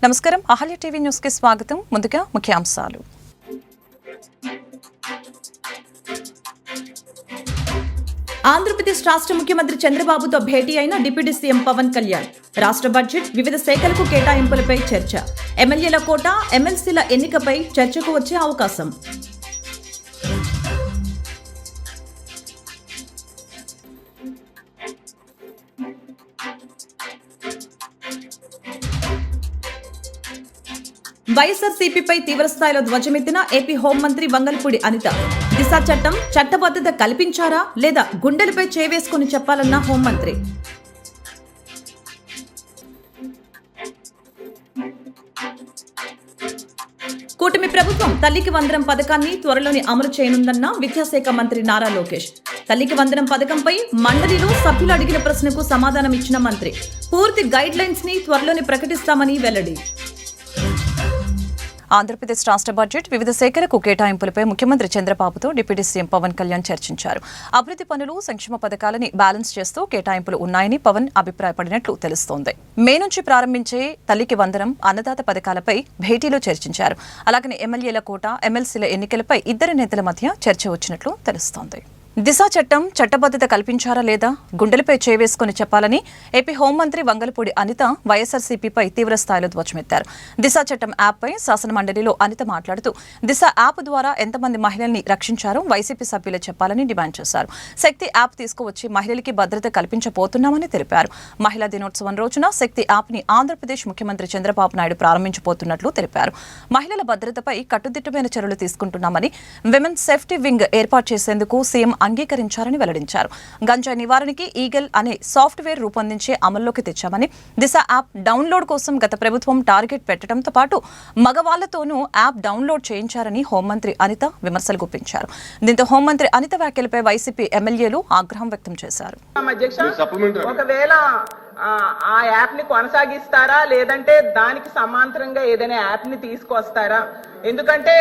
నమస్కారం, Ahalya TV news కి స్వాగతం. ముందుగా ముఖ్యాంశాలు. ఆంధ్రప్రదేశ్ రాష్ట్ర ముఖ్యమంత్రి చంద్రబాబుతో భేటీ అయిన డిప్యూటీ సీఎం పవన్ కళ్యాణ్. రాష్ట్ర బడ్జెట్, వివిధ శాఖలకు కేటాయింపులపై చర్చ. ఎమ్మెల్యేల కోటా, ఎమ్మెల్సీల ఎన్నికపై చర్చకు వచ్చే అవకాశం. వైఎస్ఆర్సీపీపై తీవ్రస్థాయిలో ధ్వజమెత్తిన ఏపీ హోంమంత్రి వంగల్పూడి అనిత. దిశ చట్టం చట్టబద్ధత కల్పించారా లేదా గుండెలపై చేవేసుకుని చెప్పాలన్న హోంమంత్రి. కూటమి ప్రభుత్వం తల్లికి వందనం పథకాన్ని త్వరలోనే అమలు చేయనుందన్న విద్యాశాఖ మంత్రి నారా లోకేష్. తల్లికి వందనం పథకంపై మండలిలో సభ్యులు అడిగిన ప్రశ్నకు సమాధానం ఇచ్చిన మంత్రి. పూర్తి గైడ్ లైన్స్ ని త్వరలోనే ప్రకటిస్తామని వెల్లడి. ఆంధ్రప్రదేశ్ రాష్ట్ర బడ్జెట్, వివిధ శాఖలకు కేటాయింపులపై ముఖ్యమంత్రి చంద్రబాబుతో డిప్యూటీ సీఎం పవన్ కళ్యాణ్ చర్చించారు. అభివృద్ధి పనులు, సంక్షేమ పథకాలని బ్యాలెన్స్ చేస్తూ కేటాయింపులు ఉన్నాయని పవన్ అభిప్రాయపడినట్లు తెలుస్తోంది. మే నుంచి ప్రారంభించే తల్లికి వందనం, అన్నదాత పథకాలపై భేటీలో చర్చించారు. అలాగనే ఎమ్మెల్యేల కోటా, ఎమ్మెల్సీల ఎన్నికలపై ఇద్దరు నేతల మధ్య చర్చ వచ్చినట్లు తెలుస్తోంది. దిశ చట్టం చట్టబద్ధత కల్పించారా లేదా గుండెలపై చేవేసుకుని చెప్పాలని ఏపీ హోంమంత్రి వంగల్పూడి అనిత వైఎస్ఆర్సీపీపై తీవ్రస్థాయిలో ధ్వజమెత్తారు. దిశ చట్టం యాప్పై శాసనమండలిలో అనిత మాట్లాడుతూ దిశ యాప్ ద్వారా ఎంతమంది మహిళల్ని రక్షించారో వైసీపీ సభ్యులు చెప్పాలని డిమాండ్ చేశారు. శక్తి యాప్ తీసుకువచ్చి మహిళలకి భద్రత కల్పించబోతున్నామని తెలిపారు. మహిళా దినోత్సవం రోజున శక్తి యాప్ని ఆంధ్రప్రదేశ్ ముఖ్యమంత్రి చంద్రబాబు నాయుడు ప్రారంభించబోతున్నట్లు తెలిపారు. మహిళల భద్రతపై కట్టుదిట్టమైన చర్యలు తీసుకుంటున్నామని, విమెన్ సేఫ్టీ వింగ్ ఏర్పాటు చేసేందుకు సీఎం అంగీకరించారని వెల్లడించారు. గంజాయి నివారణకి ఈగల్ అనే సాఫ్ట్వేర్ రూపొందించి అమల్లోకి తెచ్చామని, దిశ యాప్ డౌన్లోడ్ కోసం గత ప్రభుత్వం టార్గెట్ పెట్టడంతో పాటు మగవాళ్లతోనూ యాప్ డౌన్లోడ్ చేయించారని హోంమంత్రి అనిత విమర్శలు గుప్పించారు. దీంతో హోంమంత్రి అనిత వ్యాఖ్యలపై వైసీపీ ఎమ్మెల్యేలు ఆగ్రహం వ్యక్తం చేశారు. ఒకవేళ ఆ యాప్ ని కొనసాగిస్తారా లేదంటే దానికి సమాంతరంగా ఏదైనా యాప్ ని తీసుకొస్తారా? ఎందుకంటే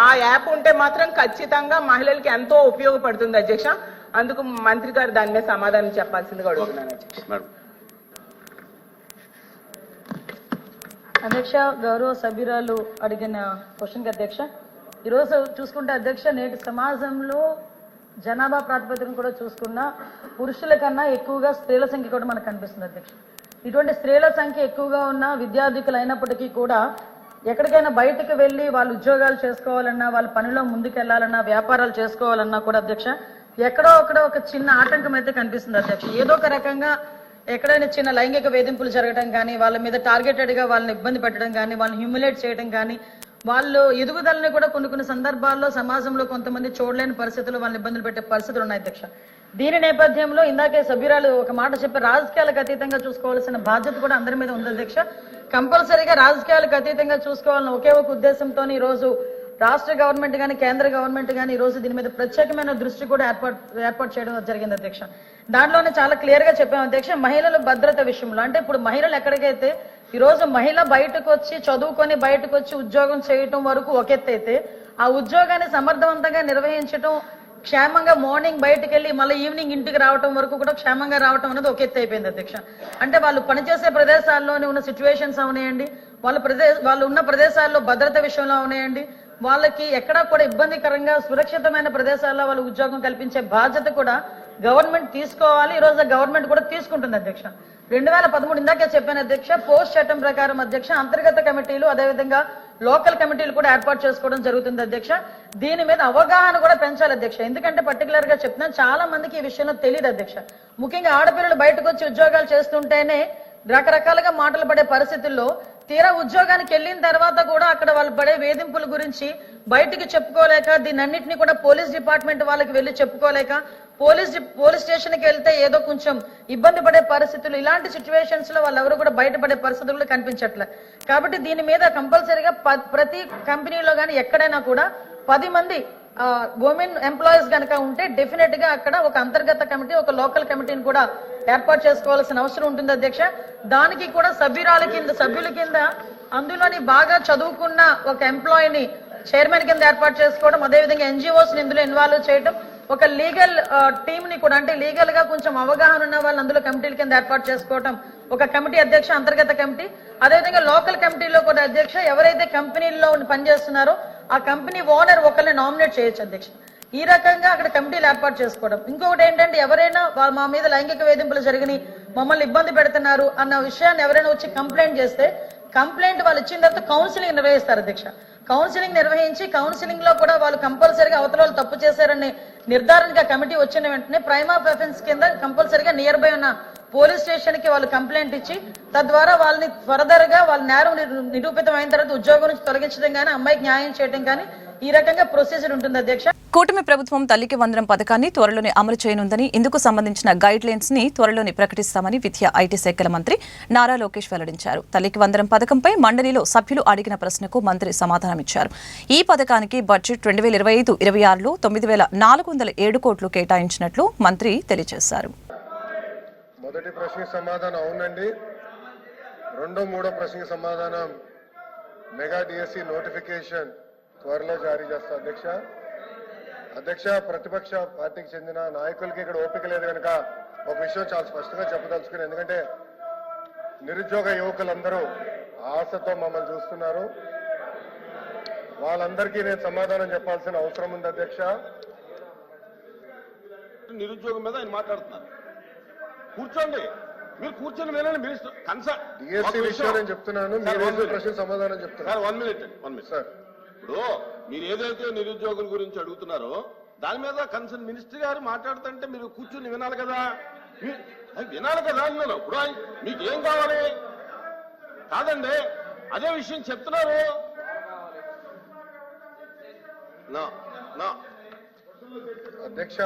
ఆ యాప్ ఉంటే మాత్రం ఖచ్చితంగా మహిళలకి ఎంతో ఉపయోగపడుతుంది అధ్యక్ష. అందుకు మంత్రి గారు దాని మీద సమాధానం చెప్పాల్సిందిగా అడుగుతున్నాను అధ్యక్ష. గౌరవ సభ్యురాలు అడిగిన క్వశ్చన్కి అధ్యక్ష, ఈరోజు చూసుకుంటే అధ్యక్ష, నేటి సమాజంలో జనాభా ప్రాతిపదికన కూడా చూసుకున్న పురుషుల కన్నా ఎక్కువగా స్త్రీల సంఖ్య కూడా మనకు కనిపిస్తుంది అధ్యక్ష. ఇటువంటి స్త్రీల సంఖ్య ఎక్కువగా ఉన్న విద్యార్థికులు అయినప్పటికీ కూడా ఎక్కడికైనా బయటకు వెళ్ళి వాళ్ళు ఉద్యోగాలు చేసుకోవాలన్నా, వాళ్ళ పనిలో ముందుకెళ్లాలన్నా, వ్యాపారాలు చేసుకోవాలన్నా కూడా అధ్యక్ష ఎక్కడో ఒక చిన్న ఆటంకం అయితే కనిపిస్తుంది అధ్యక్ష. ఏదో ఒక రకంగా ఎక్కడైనా చిన్న లైంగిక వేధింపులు జరగడం కానీ, వాళ్ళ మీద టార్గెటెడ్ గా వాళ్ళని ఇబ్బంది పెట్టడం కానీ, వాళ్ళని హ్యూమిలేట్ చేయడం కానీ, వాళ్ళు ఎదుగుదలని కూడా కొన్ని సందర్భాల్లో సమాజంలో కొంతమంది చూడలేని పరిస్థితులు వాళ్ళని ఇబ్బందులు పెట్టే పరిస్థితులు ఉన్నాయి అధ్యక్ష. దీని నేపథ్యంలో ఇందాకే సభ్యురాలు ఒక మాట చెప్పి, రాజకీయాలకు అతీతంగా చూసుకోవాల్సిన బాధ్యత కూడా అందరి మీద ఉంది అధ్యక్ష. కంపల్సరీగా రాజకీయాలకు అతీతంగా చూసుకోవాలని ఒకే ఒక ఉద్దేశంతో ఈ రోజు రాష్ట్ర గవర్నమెంట్ కానీ, కేంద్ర గవర్నమెంట్ కానీ ఈ రోజు దీని మీద ప్రత్యేకమైన దృష్టి కూడా ఏర్పాటు చేయడం జరిగింది అధ్యక్ష. దాంట్లోనే చాలా క్లియర్ గా చెప్పాం అధ్యక్ష, మహిళల భద్రత విషయంలో. అంటే ఇప్పుడు మహిళలు ఎక్కడికైతే ఈ రోజు మహిళ బయటకు వచ్చి చదువుకొని బయటకు వచ్చి ఉద్యోగం చేయటం వరకు ఒక ఎత్తు అయితే, ఆ ఉద్యోగాన్ని సమర్థవంతంగా నిర్వహించడం, క్షేమంగా మార్నింగ్ బయటకు వెళ్ళి మళ్ళీ ఈవినింగ్ ఇంటికి రావడం వరకు కూడా క్షేమంగా రావడం అనేది ఒక ఎత్తు అయిపోయింది అధ్యక్ష. అంటే వాళ్ళు పనిచేసే ప్రదేశాల్లోనే ఉన్న సిచ్యువేషన్స్ అవునాయండి, వాళ్ళు ఉన్న ప్రదేశాల్లో భద్రత విషయంలో అవునాయండి, వాళ్ళకి ఎక్కడా కూడా ఇబ్బందికరంగా సురక్షితమైన ప్రదేశాల్లో వాళ్ళు ఉద్యోగం కల్పించే బాధ్యత కూడా గవర్నమెంట్ తీసుకోవాలి. ఈ రోజు గవర్నమెంట్ కూడా తీసుకుంటుంది అధ్యక్ష. 2013 ఇందాకే చెప్పాను అధ్యక్ష, పోస్ట్ చట్టం ప్రకారం అధ్యక్ష అంతర్గత కమిటీలు, అదేవిధంగా లోకల్ కమిటీలు కూడా ఏర్పాటు చేసుకోవడం జరుగుతుంది అధ్యక్ష. దీని మీద అవగాహన కూడా పెంచాలి అధ్యక్ష. ఎందుకంటే పర్టికులర్ గా చెప్తున్నాను, చాలా మందికి ఈ విషయంలో తెలియదు అధ్యక్ష. ముఖ్యంగా ఆడపిల్లలు బయటకు వచ్చి ఉద్యోగాలు చేస్తుంటేనే రకరకాలుగా మాటలు పడే పరిస్థితుల్లో తీరా ఉద్యోగానికి వెళ్ళిన తర్వాత కూడా అక్కడ వాళ్ళు పడే వేధింపుల గురించి బయటికి చెప్పుకోలేక, దీని అన్నింటినీ కూడా పోలీస్ డిపార్ట్మెంట్ వాళ్ళకి వెళ్ళి చెప్పుకోలేక, పోలీస్ స్టేషన్కి వెళ్తే ఏదో కొంచెం ఇబ్బంది పడే పరిస్థితులు, ఇలాంటి సిచ్యువేషన్స్ లో వాళ్ళు ఎవరు కూడా బయటపడే పరిస్థితులు కనిపించట్లే. కాబట్టి దీని మీద కంపల్సరీగా ప్రతి కంపెనీలో కానీ ఎక్కడైనా కూడా 10 మంది ఉమెన్ ఎంప్లాయీస్ కనుక ఉంటే డెఫినెట్ గా అక్కడ ఒక అంతర్గత కమిటీ, ఒక లోకల్ కమిటీని కూడా ఏర్పాటు చేసుకోవాల్సిన అవసరం ఉంటుంది అధ్యక్ష. దానికి కూడా సభ్యుల కింద అందులోని బాగా చదువుకున్న ఒక ఎంప్లాయీని చైర్మన్ కింద ఏర్పాటు చేసుకోవడం, అదేవిధంగా ఎన్జిఓస్ ని ఇందులో ఇన్వాల్వ్ చేయడం, ఒక లీగల్ టీమ్ ని కూడా అంటే లీగల్ గా కొంచెం అవగాహన ఉన్న వాళ్ళు అందులో కమిటీల కింద ఏర్పాటు చేసుకోవడం ఒక కమిటీ అధ్యక్ష, అంతర్గత కమిటీ, అదేవిధంగా లోకల్ కమిటీలో కూడా అధ్యక్ష, ఎవరైతే కంపెనీల్లో పనిచేస్తున్నారో ఆ కంపెనీ ఓనర్ ఒకరిని నామినేట్ చేయొచ్చు అధ్యక్ష. ఈ రకంగా అక్కడ కమిటీలు ఏర్పాటు చేసుకోవడం. ఇంకొకటి ఏంటంటే, ఎవరైనా మా మీద లైంగిక వేధింపులు జరిగినాయి, మమ్మల్ని ఇబ్బంది పెడుతున్నారు అన్న విషయాన్ని ఎవరైనా వచ్చి కంప్లైంట్ చేస్తే కంప్లైంట్ వాళ్ళు ఇచ్చిన తర్వాత కౌన్సిలింగ్ నిర్వహిస్తారు అధ్యక్ష. కౌన్సిలింగ్ నిర్వహించి కౌన్సిలింగ్ లో కూడా వాళ్ళు కంపల్సరీగా అవతల వాళ్ళు తప్పు చేశారని నిర్ధారణగా కమిటీ వచ్చిన వెంటనే ప్రైమ్ ఆఫ్ అఫెన్స్ కింద కంపల్సరీగా నియర్ బై ఉన్న పోలీస్ స్టేషన్ కి వాళ్ళు కంప్లైంట్ ఇచ్చి తద్వారా వాళ్ళని ఫర్దర్ గా వాళ్ళ నేరం నిరూపితం అయిన తర్వాత ఉద్యోగం నుంచి తొలగించడం కానీ, అమ్మాయికి న్యాయం చేయడం కానీ, ఈ రకంగా ప్రొసీజర్ ఉంటుంది అధ్యక్ష. కూటమి ప్రభుత్వం తల్లికి వందనం పథకాన్ని త్వరలోనే అమలు చేయనుందని, ఇందుకు సంబంధించిన గైడ్ లైన్స్ ని త్వరలోనే ప్రకటిస్తామని విద్యా ఐటీ శాఖల మంత్రి నారా లోకేష్ వెల్లడించారు. తల్లికి వందనం పథకంపై మండలిలో సభ్యులు అడిగిన ప్రశ్నకు మంత్రి సమాధానమిచ్చారు. ఈ పథకానికి బడ్జెట్ 2025-26లో 9,407 కోట్లు కేటాయించినట్లు మంత్రి తెలియజేశారు. మొదటి ప్రశ్నకి సమాధానం అవునండి. రెండో మూడో ప్రశ్నకి సమాధానం మెగా డిఎస్సి నోటిఫికేషన్ త్వరలో జారీ చేస్తా అధ్యక్ష. ప్రతిపక్ష పార్టీకి చెందిన నాయకులకి ఇక్కడ ఓపిక లేదు కనుక ఒక విషయం చాలా స్పష్టంగా చెప్పదలుచుకుని, ఎందుకంటే నిరుద్యోగ యువకులందరూ ఆశతో మమ్మల్ని చూస్తున్నారు. వాళ్ళందరికీ నేను సమాధానం చెప్పాల్సిన అవసరం ఉంది అధ్యక్ష. నిరుద్యోగం మీద ఆయన మాట్లాడుతున్నారు. కూర్చోండి, మీరు కూర్చొని వినండి. డిఎస్సి విషయం నేను చెప్తున్నాను, మీరు ప్రశ్న సమాధానం చెప్తున్నారు. 1 minute సార్. ఇప్పుడు మీరు ఏదైతే నిరుద్యోగుల గురించి అడుగుతున్నారో దాని మీద కన్సర్న్ మినిస్టర్ గారు మాట్లాడుతుంటే మీరు కూర్చుని వినాలి కదా. అన్నాను. ఇప్పుడు మీకు ఏం కావాలి? కాదండి, అదే విషయం చెప్తున్నారు. అధ్యక్ష,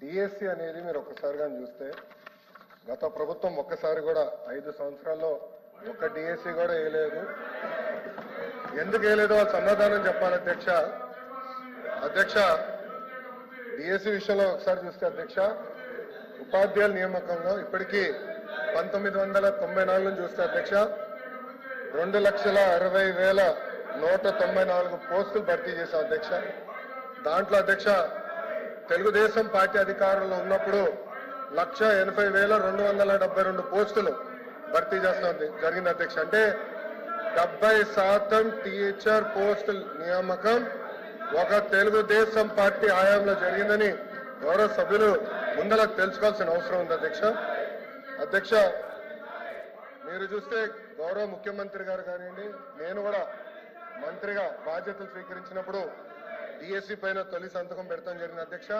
డిఎస్సి అనేది మీరు ఒక్కసారిగా చూస్తే గత ప్రభుత్వం ఒక్కసారి కూడా 5 సంవత్సరాల్లో ఒక్క డిఎస్సి కూడా వేయలేదు. ఎందుకు వేయలేదో వాళ్ళు సమాధానం చెప్పాలి అధ్యక్ష. డిఎస్సి విషయంలో ఒకసారి చూస్తే అధ్యక్ష, ఉపాధ్యాయుల నియామకంలో ఇప్పటికీ 1994 చూస్తే అధ్యక్ష 2,60,194 పోస్టులు భర్తీ చేశాం అధ్యక్ష. దాంట్లో అధ్యక్ష తెలుగుదేశం పార్టీ అధికారంలో ఉన్నప్పుడు 1,80,272 పోస్టులు భర్తీ చేస్తాం జరిగింది అధ్యక్ష. అంటే 70% టీచర్ పోస్టుల నియామకం ఒక తెలుగుదేశం పార్టీ హయాంలో జరిగిందని గౌరవ సభ్యులు ముందర తెలుసుకోవాల్సిన అవసరం ఉంది అధ్యక్ష. మీరు చూస్తే గౌరవ ముఖ్యమంత్రి గారు కానివ్వండి, నేను కూడా మంత్రిగా బాధ్యతలు స్వీకరించినప్పుడు డిఎస్సి పైన తొలి సంతకం పెడతాం జరిగింది అధ్యక్ష.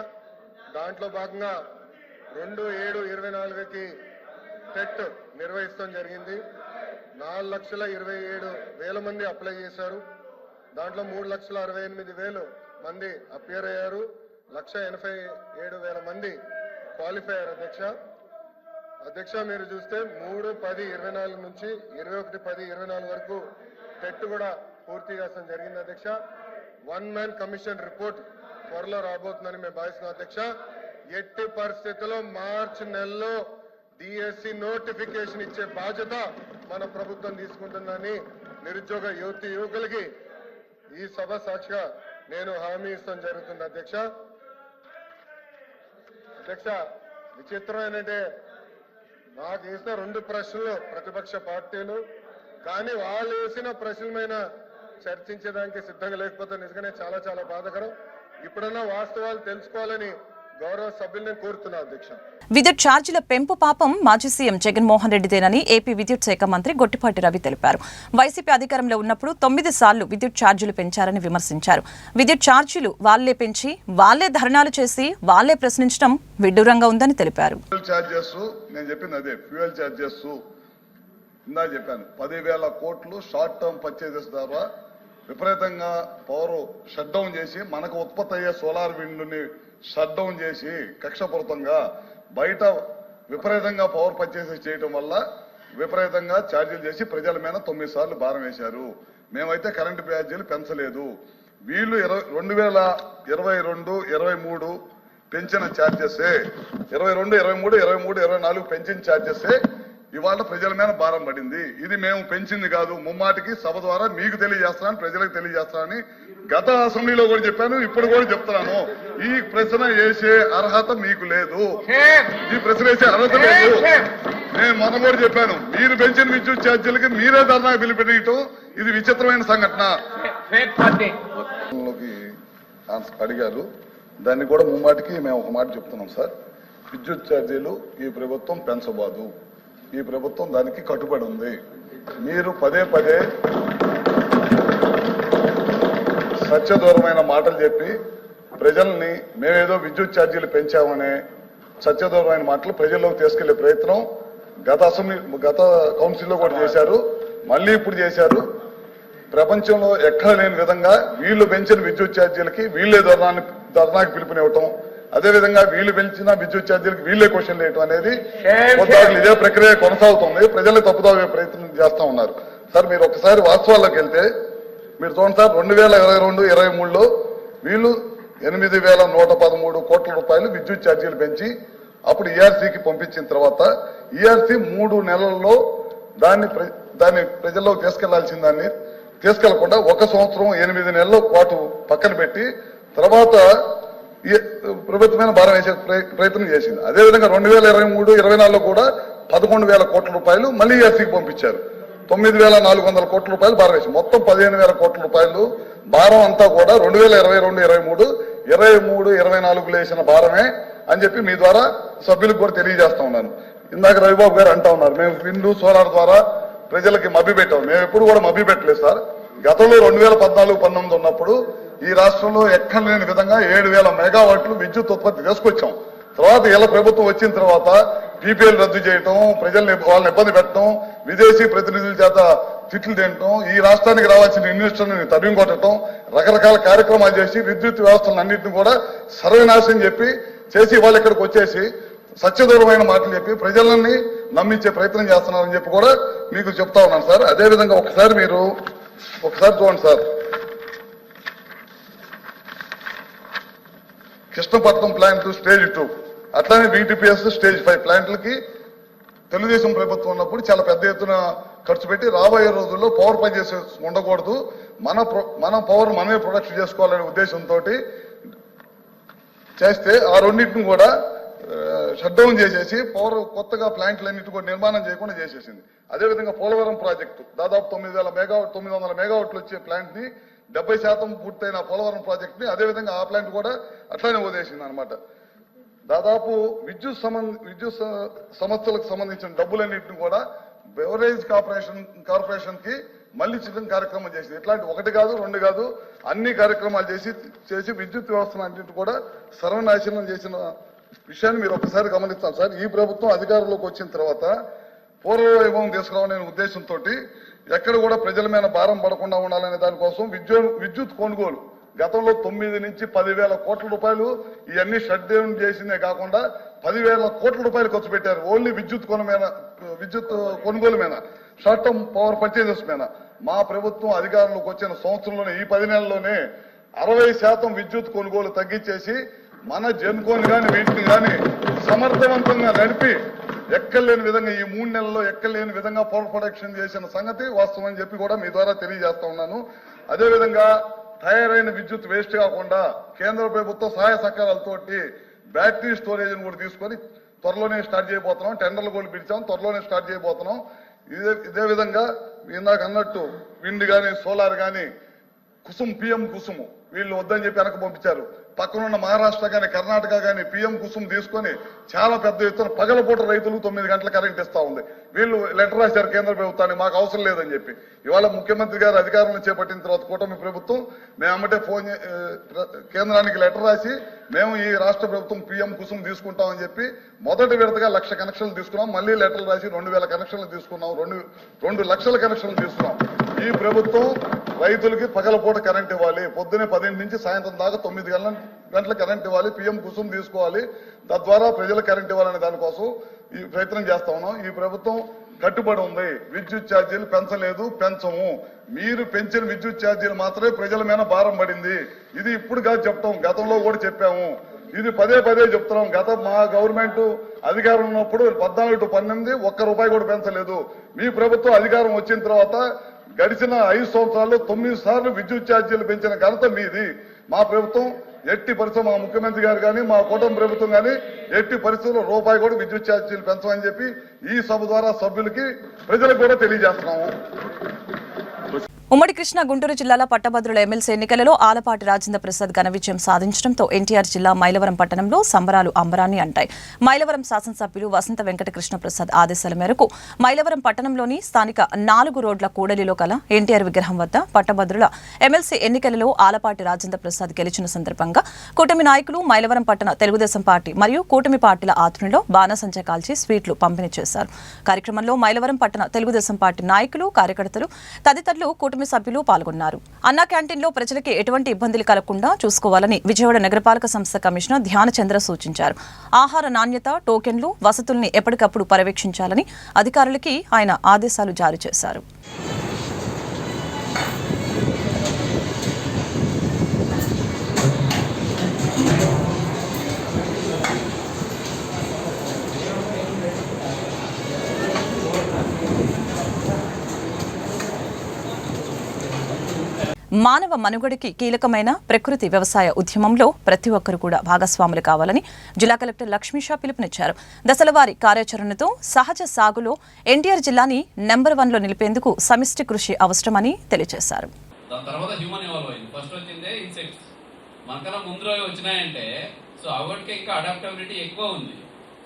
దాంట్లో భాగంగా 2/7/24కి టెట్ నిర్వహిస్తాం జరిగింది. 4,27,000 మంది అప్లై చేశారు. దాంట్లో 3,68,000 మంది అపియర్ అయ్యారు. 1,87,000 మంది క్వాలిఫై అయ్యారు అధ్యక్ష. మీరు చూస్తే 3/10/24 నుంచి 21/10/24 వరకు టెట్ కూడా పూర్తి చేస్తాం జరిగింది అధ్యక్ష. 1 మ్యాన్ కమిషన్ రిపోర్ట్ త్వరలో రాబోతుందని మేము భావిస్తున్నాం అధ్యక్ష. ఎట్టి పరిస్థితుల్లో మార్చి నెలలో డిఎస్సి నోటిఫికేషన్ ఇచ్చే బాధ్యత మన ప్రభుత్వం తీసుకుంటుందని నిరుద్యోగ యువకులకి ఈ సభ సాక్షిగా నేను హామీ ఇస్తాం జరుగుతుంది అధ్యక్ష. విచిత్రం ఏంటంటే నాకు వేసిన 2 ప్రశ్నలు ప్రతిపక్ష పార్టీలు, కానీ వాళ్ళు వేసిన ప్రశ్నల మీద చర్చించడానికి సిద్ధంగా లేకపోతే నిజంగానే చాలా చాలా బాధాకరం. ఇప్పుడన్నా వాస్తవాలు తెలుసుకోవాలని గౌరవ సభ్యులను కోరుతున్నా అధ్యక్ష. విద్యుత్ ఛార్జీల పెంపు పాపం మాజీ సీఎం జగన్మోహన్ రెడ్డిదేనని ఏపీ విద్యుత్ శాఖ మంత్రి గొట్టిపాటి రవి తెలిపారు. వైసీపీ అధికారంలో ఉన్నప్పుడు 9 సార్లు విద్యుత్ ఛార్జీలు పెంచారని విమర్శించారు. విద్యుత్ ఛార్జీలు వాళ్లే పెంచి వాళ్లే ధర్నాలు చేసి వాళ్లే ప్రశ్నించడం విడ్డూరంగా ఉందని తెలిపారు. నేను చెప్పింది అదే, ఫ్యూయల్ ఛార్జెస్ ఇందా చెప్పాను. 10,000 కోట్లు షార్ట్ టర్మ్ పర్చేజెస్ ద్వారా విపరీతంగా పవర్ షట్ డౌన్ చేసి మనకు ఉత్పత్తి అయ్యే సోలార్ విండ్ని షట్ డౌన్ చేసి కక్షపూరితంగా బయట విపరీతంగా పవర్ పర్చేసెస్ చేయడం వల్ల విపరీతంగా ఛార్జీలు చేసి ప్రజల మీద 9 సార్లు భారం వేశారు. మేమైతే కరెంటు ఛార్జీలు పెంచలేదు. వీళ్ళు 2022-23 పెంచిన ఛార్జెస్ 22, 23, 24 పెంచిన ఛార్జెస్ ఇవాళ ప్రజల మీద భారం పడింది. ఇది మేము పెంచింది కాదు, ముమ్మాటికి సభ ద్వారా మీకు తెలియజేస్తానని, ప్రజలకు తెలియజేస్తానని గత అసెంబ్లీలో కూడా చెప్పాను, ఇప్పుడు కూడా చెప్తున్నాను. ఈ ప్రశ్న వేసే అర్హత మీకు లేదు, ఈ ప్రశ్న వేసే అర్హత లేదు. నేను మొన్న కూడా చెప్పాను, మీరు పెంచిన విద్యుత్ ఛార్జీలకి మీరే ధర్నా పిలిపెట్టడం ఇది విచిత్రమైన సంఘటన. అడిగారు, దాన్ని కూడా ముమ్మాటికి మేము ఒక మాట చెప్తున్నాం సార్. విద్యుత్ ఛార్జీలు ఈ ప్రభుత్వం పెంచబోదు, ఈ ప్రభుత్వం దానికి కట్టుబడి ఉంది. మీరు పదే పదే సత్యదూరమైన మాటలు చెప్పి ప్రజల్ని మేమేదో విద్యుత్ ఛార్జీలు పెంచామనే సత్యదూరమైన మాటలు ప్రజల్లోకి తీసుకెళ్లే ప్రయత్నం గత కౌన్సిల్లో కూడా చేశారు, మళ్ళీ ఇప్పుడు చేశారు. ప్రపంచంలో ఎక్కడ లేని విధంగా వీళ్ళు పెంచిన విద్యుత్ ఛార్జీలకి వీళ్ళే ధర్నాకి పిలుపునివ్వటం, అదేవిధంగా వీళ్ళు పెంచిన విద్యుత్ ఛార్జీలకి వీళ్ళే క్వశ్చన్ వేయటం అనేది ఇదే ప్రక్రియ కొనసాగుతుంది. ప్రజల్ని తప్పుదాగే ప్రయత్నం చేస్తా ఉన్నారు. సార్ మీరు ఒకసారి వాస్తవాల్లోకి వెళ్తే మీరు చూడండి సార్, 2022-23లో వీళ్ళు 8,113 కోట్ల రూపాయలు విద్యుత్ ఛార్జీలు పెంచి అప్పుడు ఈఆర్సీకి పంపించిన తర్వాత ఈఆర్సీ 3 నెలల్లో దాన్ని ప్రజల్లోకి తీసుకెళ్లాల్సిన దాన్ని తీసుకెళ్లకుండా 1 సంవత్సరం 8 నెలల పాటు పక్కన పెట్టి తర్వాత ప్రభుత్వమైన భారం వేసే ప్రయత్నం చేసింది. అదేవిధంగా 2023-24లో కూడా 11,000 కోట్ల రూపాయలు మళ్ళీ ఈఆర్సీకి పంపించారు. 9,400 కోట్ల రూపాయలు భారం వేసి మొత్తం 15,000 కోట్ల రూపాయలు భారం అంతా కూడా 2022-23, 23-24 వేసిన భారమే అని చెప్పి మీ ద్వారా సభ్యులకు కూడా తెలియజేస్తా ఉన్నాను. ఇందాక రవిబాబు గారు అంటా ఉన్నారు, మేము విండు సోలార్ ద్వారా ప్రజలకి మభ్య పెట్టాం. మేము ఎప్పుడు కూడా మభ్య పెట్టలేదు సార్. గతంలో 2014-19 ఉన్నప్పుడు ఈ రాష్ట్రంలో ఎక్కడ లేని విధంగా 7,000 మెగావాట్లు విద్యుత్ ఉత్పత్తి తీసుకొచ్చాం. తర్వాత ఇలా ప్రభుత్వం వచ్చిన తర్వాత పీపీఎల్ రద్దు చేయటం, వాళ్ళని ఇబ్బంది పెట్టడం, విదేశీ ప్రతినిధుల చేత తిట్లు తినటం, ఈ రాష్ట్రానికి రావాల్సిన ఇన్వెస్టర్ని తరిమి కొట్టడం, రకరకాల కార్యక్రమాలు చేసి విద్యుత్ వ్యవస్థలను అన్నింటినీ కూడా సర్వనాశనం చేసి వాళ్ళు ఇక్కడికి వచ్చేసి సత్యదూరమైన మాటలు చెప్పి ప్రజలని నమ్మించే ప్రయత్నం చేస్తున్నారని చెప్పి కూడా మీకు చెప్తా ఉన్నాను సార్. అదేవిధంగా ఒకసారి చూడండి సార్, కృష్ణపట్నం ప్లాంట్ స్టేజ్ 2 అట్లానే వీటీపీఎస్ స్టేజ్ 5 ప్లాంట్లకి తెలుగుదేశం ప్రభుత్వం ఉన్నప్పుడు చాలా పెద్ద ఎత్తున ఖర్చు పెట్టి రాబోయే రోజుల్లో పవర్ పనిచేసే ఉండకూడదు, మన పవర్ మనమే ప్రొడక్షన్ చేసుకోవాలనే ఉద్దేశంతో చేస్తే ఆ రెండింటిని కూడా షట్ డౌన్ చేసేసి పవర్ కొత్తగా ప్లాంట్లన్నింటి కూడా నిర్మాణం చేయకుండా చేసేసింది. అదేవిధంగా పోలవరం ప్రాజెక్టు దాదాపు 900 మెగావాట్లు వచ్చే ప్లాంట్ ని 70% పూర్తయిన పోలవరం ప్రాజెక్ట్ ని అదేవిధంగా ఆ ప్లాంట్ కూడా అట్లానే వదిలేసింది అనమాట. దాదాపు విద్యుత్ సంస్థలకు సంబంధించిన డబ్బులన్నింటిని కూడా బెవరేజ్ కార్పొరేషన్ కి మళ్లీ చిన్న కార్యక్రమం చేసింది. ఇట్లాంటి 1 కాదు 2 కాదు అన్ని కార్యక్రమాలు చేసి విద్యుత్ వ్యవస్థను అన్నింటి కూడా సర్వనాశనం చేసిన విషయాన్ని మీరు ఒకసారి గమనిస్తాం సార్. ఈ ప్రభుత్వం అధికారంలోకి వచ్చిన తర్వాత పూర్వవైభవం తీసుకురావాలనే ఉద్దేశంతో ఎక్కడ కూడా ప్రజల మీద భారం పడకుండా ఉండాలనే దానికోసం విద్యుత్ కొనుగోలు గతంలో 9 నుంచి 10,000 కోట్ల రూపాయలు ఇవన్నీ షట్ డౌన్ చేసిందే కాకుండా 10,000 కోట్ల రూపాయలు ఖర్చు పెట్టారు ఓన్లీ విద్యుత్ కొనుగోలు మీద, షార్ట్ టర్మ్ పవర్ పర్చేజెస్ మీద. మా ప్రభుత్వం అధికారంలోకి వచ్చిన సంవత్సరంలోనే ఈ 10 నెలల్లోనే 60% విద్యుత్ కొనుగోలు తగ్గించేసి మన జెన్కోని కానీ వీటిని కానీ సమర్థవంతంగా నడిపి ఎక్కలేని విధంగా ఈ 3 నెలల్లో ఎక్కలేని విధంగా పవర్ ప్రొడక్షన్ చేసిన సంగతి వాస్తవం అని చెప్పి కూడా మీ ద్వారా తెలియజేస్తా ఉన్నాను. అదేవిధంగా తయారైన విద్యుత్ వేస్ట్ కాకుండా కేంద్ర ప్రభుత్వ సహాయ సహకారాలతోటి బ్యాటరీ స్టోరేజ్ కూడా తీసుకొని త్వరలోనే స్టార్ట్ చేయబోతున్నాం. టెండర్లు కూడా పిలిచాం, త్వరలోనే స్టార్ట్ చేయబోతున్నాం. ఇదే విధంగా ఇందాక అన్నట్టు విండ్ కానీ సోలార్ కానీ పిఎం కుసుమ్ వీళ్ళు వద్దని చెప్పి వెనక పంపించారు. పక్కనున్న మహారాష్ట్ర కానీ కర్ణాటక కానీ పిఎం కుసుమ్ తీసుకొని చాలా పెద్ద ఎత్తున పగలపూట రైతులకు 9 గంటల కరెంట్ ఇస్తా ఉంది. వీళ్ళు లెటర్ రాశారు కేంద్ర ప్రభుత్వాన్ని, మాకు అవసరం లేదని చెప్పి. ఇవాళ ముఖ్యమంత్రి గారు అధికారంలో చేపట్టిన తర్వాత కూటమి ప్రభుత్వం మేము అమ్మటే కేంద్రానికి లెటర్ రాసి మేము ఈ రాష్ట్ర ప్రభుత్వం పిఎం కుసుమ్ తీసుకుంటామని చెప్పి మొదటి విడతగా 1,00,000 కనెక్షన్లు తీసుకున్నాం. మళ్ళీ లెటర్లు రాసి 2,000 కనెక్షన్లు తీసుకున్నాం, 2 లక్షల కనెక్షన్లు తీసుకున్నాం. ఈ ప్రభుత్వం రైతులకి పగలపూట కరెంట్ ఇవ్వాలి, పొద్దునే 10 నుంచి సాయంత్రం దాకా 9 గంటల కరెంట్ ఇవ్వాలి, పిఎం కుసుమ్ తీసుకోవాలి, తద్వారా ప్రజలకు కరెంట్ ఇవ్వాలనే దానికోసం ఈ ప్రయత్నం చేస్తా ఉన్నాం. ఈ ప్రభుత్వం కట్టుబడి ఉంది, విద్యుత్ ఛార్జీలు పెంచలేదు, పెంచము. మీరు పెంచిన విద్యుత్ ఛార్జీలు మాత్రమే ప్రజల మీద భారం పడింది. ఇది ఇప్పుడు కాదు చెప్తాం, గతంలో కూడా చెప్పాము. ఇది పదే పదే చెప్తున్నాం. గత మా గవర్నమెంట్ అధికారం ఉన్నప్పుడు 14 to 18 ఒక్క రూపాయి కూడా పెంచలేదు. మీ ప్రభుత్వం అధికారం వచ్చిన తర్వాత గడిచిన 5 సంవత్సరాల్లో 9 సార్లు విద్యుత్ ఛార్జీలు పెంచిన ఘనత మీది. మా ప్రభుత్వం ఎట్టి పరిస్థితులు, మా ముఖ్యమంత్రి గారు కానీ మా కూటమి ప్రభుత్వం కానీ ఎట్టి పరిస్థితుల్లో రూపాయి కూడా విద్యుత్ ఛార్జీలు పెంచమని చెప్పి ఈ సభ ద్వారా సభ్యులకి ప్రజలకు కూడా తెలియజేస్తున్నాము. ఉమ్మడి కృష్ణా గుంటూరు జిల్లాల పట్టభద్రుల ఎమ్మెల్సీ ఎన్నికలలో ఆలపాటి రాజేంద్ర ప్రసాద్ ఘన విజయం సాధించడంతో ఎన్టీఆర్ జిల్లా మైలవరం పట్టణంలో సంబరాలు అంబరాన్ని అంటాయి. మైలవరం శాసనసభ్యులు వసంత వెంకట కృష్ణ ప్రసాద్ ఆదేశాల మేరకు మైలవరం పట్టణంలోని స్థానిక 4 రోడ్ల కూడలిలో కల ఎన్టీఆర్ విగ్రహం వద్ద పట్టభద్రుల ఎమ్మెల్సీ ఎన్నికలలో ఆలపాటి రాజేంద్ర ప్రసాద్ గెలిచిన సందర్భంగా కూటమి నాయకులు మైలవరం పట్టణ తెలుగుదేశం పార్టీ మరియు కూటమి పార్టీల ఆధ్వర్యంలో బాణసంచా కాల్చి స్వీట్లు పంపిణీ చేశారు. కార్యక్రమంలో మైలవరం పట్టణ తెలుగుదేశం పార్టీ నాయకులు, కార్యకర్తలు తదితరులు కూటమి సభ్యులు పాల్గొన్నారు. అన్నా క్యాంటీన్లో ప్రజలకి ఎటువంటి ఇబ్బందులు కలగకుండా చూసుకోవాలని విజయవాడ నగరపాలక సంస్థ కమిషనర్ ధ్యానచంద్ర సూచించారు. ఆహార నాణ్యత, టోకెన్లు, వసతుల్ని ఎప్పటికప్పుడు పర్యవేక్షించాలని అధికారులకి ఆయన ఆదేశాలు జారీ చేశారు. మానవ మనుగడకి కీలకమైన ప్రకృతి వ్యవసాయ ఉద్యమంలో ప్రతి ఒక్కరు కూడా భాగస్వాములు కావాలని జిల్లా కలెక్టర్ లక్ష్మీషా పిలుపునిచ్చారు. దశలవారీ కార్యాచరణతో సహజ సాగులో ఎన్టీఆర్ జిల్లాని నెంబర్ 1లో నిలిపేందుకు సమిష్టి కృషి అవసరమని తెలియజేశారు. దాని తర్వాత హ్యూమన్ ఇవాల్వ్ అయింది. ఫస్ట్ వచ్చిందే ఇన్సెక్ట్స్, మనకన్నా ముందులో వచ్చినాయంటే సో అవటికి ఇంకా అడాప్టబిలిటీ ఎక్కువ ఉంది.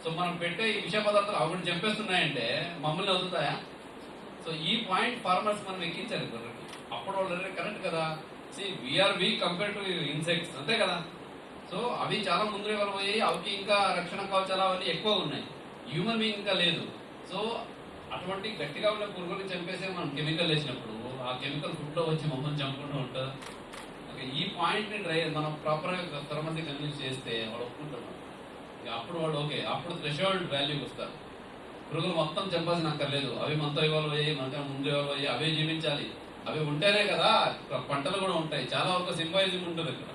సో మనం పెట్టే ఈ విషయ పదార్థాలు అవటి చంపేస్తున్నాయంటే మమ్మల్ని వదులుతాయా? సో ఈ పాయింట్ ఫార్మర్స్ మనం ఎక్కించారు గుర్రకి. అప్పుడు వాళ్ళు కరెక్ట్ కదా, we are weak compare to insects, అంతే కదా. సో అవి చాలా ముందు ఇవాల్వ్ అయ్యాయి, అవికి ఇంకా రక్షణ కవచాలు అవన్నీ ఎక్కువ ఉన్నాయి, హ్యూమన్ బీయింగ్ ఇంకా లేదు. సో అటువంటి గట్టిగా ఉన్న పురుగుని చంపేసే మనం కెమికల్ వేసినప్పుడు ఆ కెమికల్ ఫుడ్ లో వచ్చి మమ్మల్ని చంపుకుంటూ ఉంటుంది. ఓకే, ఈ పాయింట్ ని మనం ప్రాపర్ గా తరమంది కన్విన్స్ చేస్తే వాళ్ళు ఒప్పుకుంటున్నారు. అప్పుడు వాళ్ళు ఓకే, అప్పుడు థ్రెషోల్డ్ వాల్యూకి వస్తారు. పురుగులు మొత్తం చంపాల్సిన అక్కర్లేదు, అవి మనతో ఇవాల్వ్ అయ్యాయి, మనకన్నా ముందు ఇవాల్వ్ అయ్యాయి, అవే జీవించాలి. అవి ఉంటేనే కదా పంటలు కూడా ఉంటాయి. చాలా వరకు సింబాయిజం ఉంటుంది ఇక్కడ.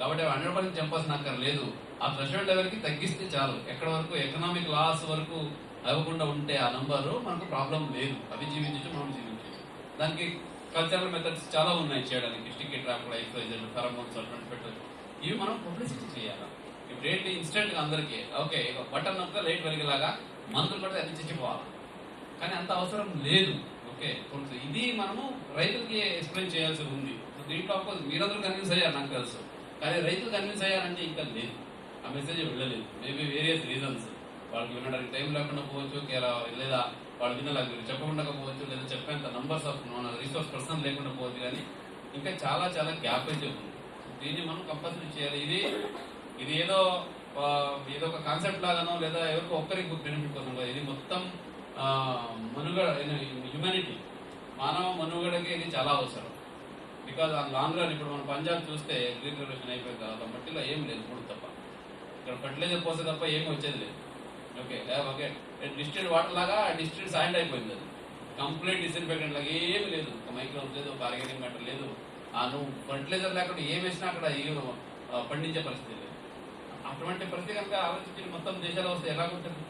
కాబట్టి అవి 100% చంపాల్సిన అక్కర్లేదు. ఆ థ్రెషోల్డ్ లెవెల్కి తగ్గిస్తే చాలు. ఎక్కడ వరకు ఎకనామిక్ లాస్ వరకు అవ్వకుండా ఉంటే ఆ నంబరు మనకు ప్రాబ్లం లేదు. అవి జీవించచ్చు, మనం జీవించచ్చు. దానికి కల్చరల్ మెథడ్స్ చాలా ఉన్నాయి చేయడానికి. స్టిక్కీ ట్రాప్, ఎక్సైజ్, ఫెరమోన్స్ అటువంటి పెట్టచ్చు. ఇవి మనం పబ్లిసిటీ చేయాలి. ఇప్పుడు ఏంటి ఇన్స్టెంట్గా అందరికీ ఓకే బటన్ నొక్క లైట్ వెలిగేలాగా మందులు పడితే అది చచ్చిపోవాలి. కానీ అంత అవసరం లేదు. ఓకే, ఇది మనము రైతులకి ఎక్స్ప్లెయిన్ చేయాల్సి ఉంది. సో దీంట్లో మీరందరూ కన్విన్స్ అయ్యారు నాకు తెలుసు, కానీ రైతులు కన్విన్స్ అయ్యారంటే ఇంకా లేదు, ఆ మెసేజ్ వెళ్ళలేదు. మేబీ వేరియస్ రీజన్స్, వాళ్ళకి వినడానికి టైం లేకుండా పోవచ్చు, లేదా వాళ్ళు వినలేక చెప్పకుండకపోవచ్చు, లేదా చెప్పేంత నంబర్స్ ఆఫ్ రిసోర్స్ పర్సన్ లేకుండా పోవచ్చు. కానీ ఇంకా చాలా చాలా గ్యాప్ అయితే ఉంది. దీన్ని మనం కంపల్సరీ చేయాలి. ఇది ఏదో ఒక కాన్సెప్ట్ లాగానో లేదా ఎవరికో ఒక్కరికి బెనిఫిట్ కోసం కాదు. ఇది మొత్తం మనుగడ, హ్యుమానిటీ, మానవ మనుగడకి ఇది చాలా అవసరం. బికాజ్ ఆ లాంగ్ రన్ ఇప్పుడు మనం పంజాబ్ చూస్తే గ్రీన్ రెవల్యూషన్ అయిపోయిన తర్వాత మట్టిలో ఏం లేదు, మూడు తప్ప. ఇక్కడ ఫర్టిలైజర్ పోసే తప్ప ఏమి వచ్చేది లేదు. ఓకే డిస్టిల్డ్ వాటర్ లాగా డిస్టిల్డ్ సాయిల్ అయిపోయింది. అది కంప్లీట్ డిస్ఇన్ఫెక్టెంట్ లాగా ఏమి లేదు, ఒక మైక్రోబ్స్ లేదు, ఒక ఆర్గానిక్ మ్యాటర్ లేదు. నువ్వు ఫర్టిలైజర్ లేకుండా ఏం వేసినా అక్కడ పండించే పరిస్థితి లేదు. అటువంటి పరిస్థితి కనుక ఆలోచించి మొత్తం దేశాల్లో వస్తే ఎలా ఉంటుంది?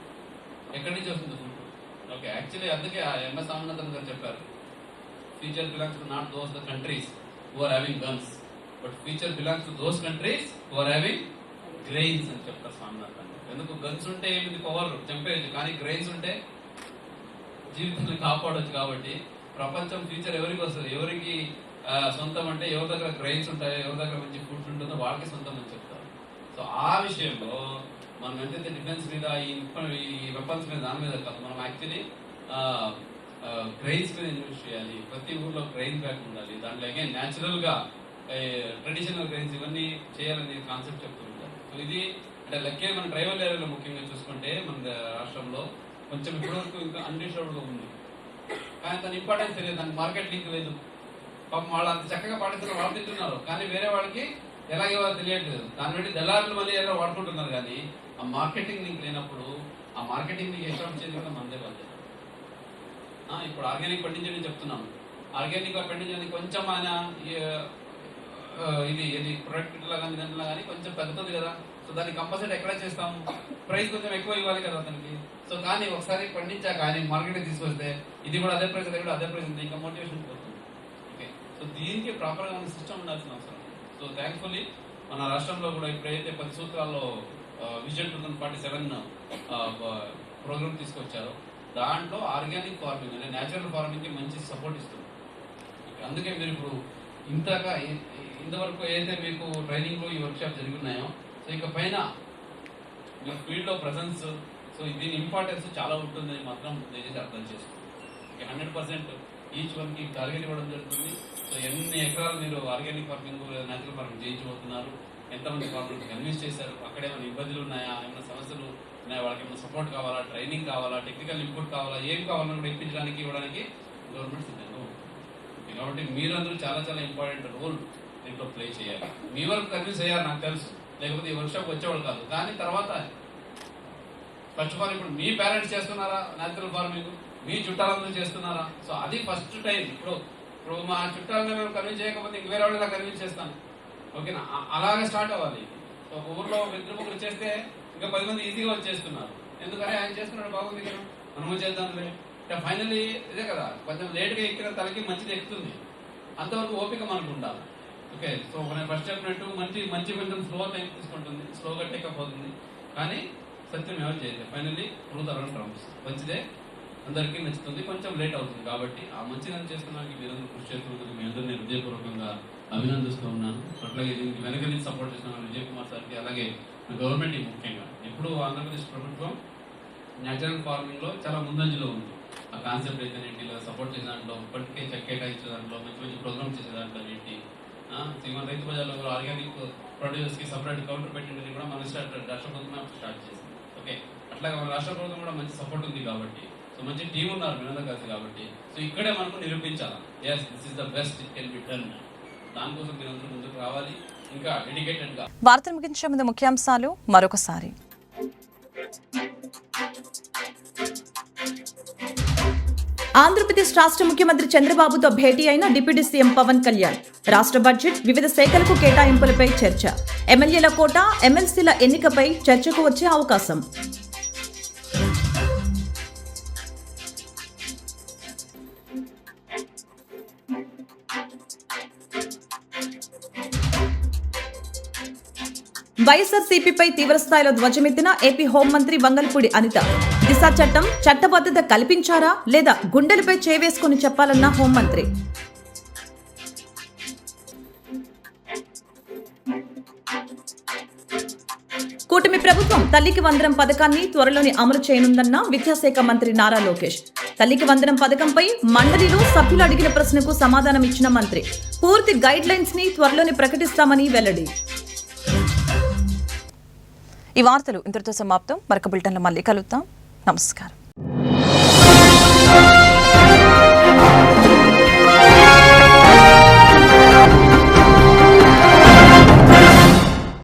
ఎక్కడి నుంచి వస్తుంది ఫుడ్? ఓకే, యాక్చువల్లీ అందుకే ఎంఎస్ స్వామినాథన్ గారు చెప్పారు, future belongs to not those the countries who are having guns, but future belongs to those countries who are having grains అని చెప్తారు స్వామినాథన్. ఎందుకు గన్స్ ఉంటే ఏమిటి, పవర్ చంపేయచ్చు, కానీ గ్రెయిన్స్ ఉంటే జీవితాన్ని కాపాడవచ్చు. కాబట్టి ప్రపంచం ఫ్యూచర్ ఎవరికి వస్తుంది, ఎవరికి సొంతం అంటే ఎవరి దగ్గర గ్రెయిన్స్ ఉంటాయో, ఎవరి దగ్గర మంచి ఫుడ్ ఉంటుందో వాళ్ళకి సొంతం అని చెప్తారు. సో ఆ విషయంలో మనం ఎంతైతే డిఫెన్స్ మీద ఈ వెపన్స్ మీద దాని మీద కాదు, మనం యాక్చువల్లీ గ్రెయిన్స్ మీద ఇన్వెస్ట్ చేయాలి. ప్రతి ఊర్లో గ్రెయిన్ బ్యాక్ ఉండాలి. దాంట్లో అగైన్ న్యాచురల్గా ట్రెడిషనల్ గ్రెయిన్స్ ఇవన్నీ చేయాలని కాన్సెప్ట్ చెప్తుంటారు. సో ఇది అంటే లక్కే మన ట్రైబల్ ఏరియాలో ముఖ్యంగా చూసుకుంటే మన రాష్ట్రంలో కొంచెం ఇప్పటివరకు ఇంకా అన్డిస్టర్బ్డ్గా ఉంది, కానీ దాని ఇంపార్టెన్స్ తెలియదు, దానికి మార్కెట్ లింక్ లేదు. పాపం వాళ్ళు అంత చక్కగా పాటిస్తున్నారు, వాళ్ళు తింటున్నారు, కానీ వేరే వాళ్ళకి ఎలాగే వాళ్ళు తెలియట్లేదు. దాని బట్టి దళారులు మళ్ళీ ఎలా వాడుకుంటున్నారు, కానీ ఆ మార్కెటింగ్ లింక్ లేనప్పుడు ఆ మార్కెటింగ్ లింక్ ఎక్కడ వచ్చేది కూడా మనదే బాధ్యత. ఇప్పుడు ఆర్గానిక్ పండించడం చెప్తున్నాం, ఆర్గానిక్ గా పండించడానికి కొంచెం ఆయన ఇది ప్రొడక్ట్ కానీ దాంట్లో కానీ కొంచెం తగ్గుతుంది కదా. సో దాన్ని కంపల్సరీ ఎక్కడ చేస్తాము, ప్రైస్ కొంచెం ఎక్కువ ఇవ్వాలి కదా అతనికి. సో కానీ ఒకసారి పండించాక కానీ మార్కెట్కి తీసుకొస్తే ఇది కూడా అదే ప్రైస్, అది కూడా అదే ప్రైస్ ఉంది, ఇంకా మోటివేషన్ పోతుంది. ఓకే, సో దీనికి ప్రాపర్గా మన సిస్టమ్ ఉండాల్సిన అవసరం. సో థ్యాంక్ఫుల్లీ మన రాష్ట్రంలో కూడా ఇప్పుడైతే 10 సూత్రాల్లో విజన్ 2047 ప్రోగ్రామ్ తీసుకొచ్చారో దాంట్లో ఆర్గానిక్ ఫార్మింగ్ అంటే న్యాచురల్ ఫార్మింగ్కి మంచి సపోర్ట్ ఇస్తుంది. అందుకే మీరు ఇప్పుడు ఇంతవరకు ఏదైతే మీకు ట్రైనింగ్లో ఈ వర్క్షాప్ జరిగి ఉన్నాయో, సో ఇక పైన మీ ఫీల్డ్లో ప్రజెన్స్, సో దీని ఇంపార్టెన్స్ చాలా ఉంటుందని మాత్రం దయచేసి అర్థం చేసుకోండి. 100% ఈచ్ వన్కి టార్గెట్ ఇవ్వడం జరుగుతుంది. సో ఎన్ని ఎకరాలు మీరు ఆర్గానిక్ ఫార్మింగ్ న్యాచురల్ ఫార్మింగ్ చేయించబోతున్నారు, ఎంతమంది ఫార్మర్స్ కన్విన్స్ చేశారు, అక్కడ ఏమైనా ఇబ్బందులు ఉన్నాయా, ఏమైనా సమస్యలు ఉన్నాయా, వాళ్ళకి ఏమైనా సపోర్ట్ కావాలా, ట్రైనింగ్ కావాలా, టెక్నికల్ ఇన్పుట్ కావాలా, ఏం కావాలని కూడా ఇవ్వడానికి గవర్నమెంట్ సిద్ధంగా ఉంటుంది. కాబట్టి మీరందరూ చాలా చాలా ఇంపార్టెంట్ రోల్ దీంట్లో ప్లే చేయాలి. మీ వరకు కన్విన్స్ అయ్యారు నాకు తెలుసు, లేకపోతే ఈ వర్క్షాప్ వచ్చేవాళ్ళు కాదు. కానీ తర్వాత ఫస్ట్ ఆఫ్ ఆల్ ఇప్పుడు మీ పేరెంట్స్ చేస్తున్నారా న్యాచురల్ ఫార్మింగ్, మీ చుట్టాలందరూ చేస్తున్నారా? సో అది ఫస్ట్ టైం. ఇప్పుడు మా చుట్టాలను మేము కన్విన్స్ చేయకపోతే ఇంక వేరే వాళ్ళు కన్విన్స్ చేస్తాను. ఓకేనా, అలాగే స్టార్ట్ అవ్వాలి. ఒక ఊర్లో 2-3 చేస్తే ఇంకా 10 మంది ఈజీగా వచ్చేస్తున్నారు. ఎందుకంటే ఆయన చేస్తున్నాడు బాగుంది కదా, మనము చేద్దాంలే. ఫైనల్లీ ఇదే కదా, కొంచెం లేట్గా ఎక్కిన తలకి మంచిది ఎక్కుతుంది, అంతవరకు ఓపిక మనకు ఉండాలి. ఓకే, సో నేను ఫస్ట్ చెప్పినట్టు మంచి కొంచెం స్లో టైం తీసుకుంటుంది, స్లోగా టేకప్ అవుతుంది. కానీ సత్యం ఎవరు చేయలేదు. ఫైనల్లీ ట్రూత్ అరౌండ్ ట్రంప్స్, మంచిదే అందరికీ నచ్చుతుంది, కొంచెం లేట్ అవుతుంది. కాబట్టి ఆ మంచిదని చేస్తున్నానికి మీరందరూ కృషి చేస్తున్నందుకు మీ అందరూ నేను హృదయపూర్వకంగా అభినందిస్తూ ఉన్నాను. అట్లాగే దీనికి వెనక నుంచి సపోర్ట్ చేస్తున్నాను విజయ్ కుమార్ సార్కి, అలాగే గవర్నమెంట్ ముఖ్యంగా. ఇప్పుడు ఆంధ్రప్రదేశ్ ప్రభుత్వం న్యాచురల్ ఫార్మింగ్లో చాలా ముందంజలో ఉంది. ఆ కాన్సెప్ట్ అయితే ఏంటి, ఇలా సపోర్ట్ చేసే దాంట్లో, ఇప్పటికే కేటాయించే దాంట్లో, మంచి ప్రోగ్రామ్ చేసే దాంట్లో ఏంటి, మన రైతు బజార్లో ఆర్గానిక్ ప్రొడ్యూసర్స్కి సపరేట్ కౌంటర్ పెట్టిందని కూడా మన రాష్ట్ర ప్రభుత్వం స్టార్ట్ చేసింది. ఓకే, అట్లాగే మన రాష్ట్ర ప్రభుత్వం కూడా మంచి సపోర్ట్ ఉంది కాబట్టి, సో మంచి టీం ఉన్నారు మీరందరూ కలిసి కాబట్టి, సో ఇక్కడే మనకు నిరూపించాలి, yes this is the best it can be done. దానికోసం మీరందరూ ముందుకు రావాలి, ఇంకా డెడికేటెడ్గా. వార్తలు ముగించే ముందు ముఖ్యాంశాలు మరొకసారి. ఆంధ్రప్రదేశ్ రాష్ట్ర ముఖ్యమంత్రి చంద్రబాబుతో భేటీ అయిన డిప్యూటీ సీఎం పవన్ కళ్యాణ్. రాష్ట్ర బడ్జెట్ వివిధ శాఖలకు కేటాయింపులపై చర్చ. ఎమ్మెల్యేల కోటా, ఎమ్మెల్సీల ఎన్నికపై చర్చకు వచ్చే అవకాశం. వైఎస్ఆర్సీపీపై తీవ్రస్థాయిలో ధ్వజమెత్తిన ఏపీ హోంమంత్రి వంగల్పూడి అనిత. దిశ చట్టం చట్టబద్ధత కల్పించారా లేదా గుండెలపై చేవేసుకుని చెప్పాలన్న హోంమంత్రి. కూటమి ప్రభుత్వం తల్లికి వందనం పథకాన్ని త్వరలోనే అమలు చేయనుందన్న విద్యాశాఖ మంత్రి నారా లోకేష్. తల్లికి వందనం పథకంపై మండలిలో సభ్యులు అడిగిన ప్రశ్నకు సమాధానం ఇచ్చిన మంత్రి. పూర్తి గైడ్ లైన్స్ ని త్వరలోనే ప్రకటిస్తామని వెల్లడి. ఈ వార్తలు ఇంతటితో సమాప్తం. మరొక బులెటిన్లో మళ్ళీ కలుద్దాం. నమస్కారం.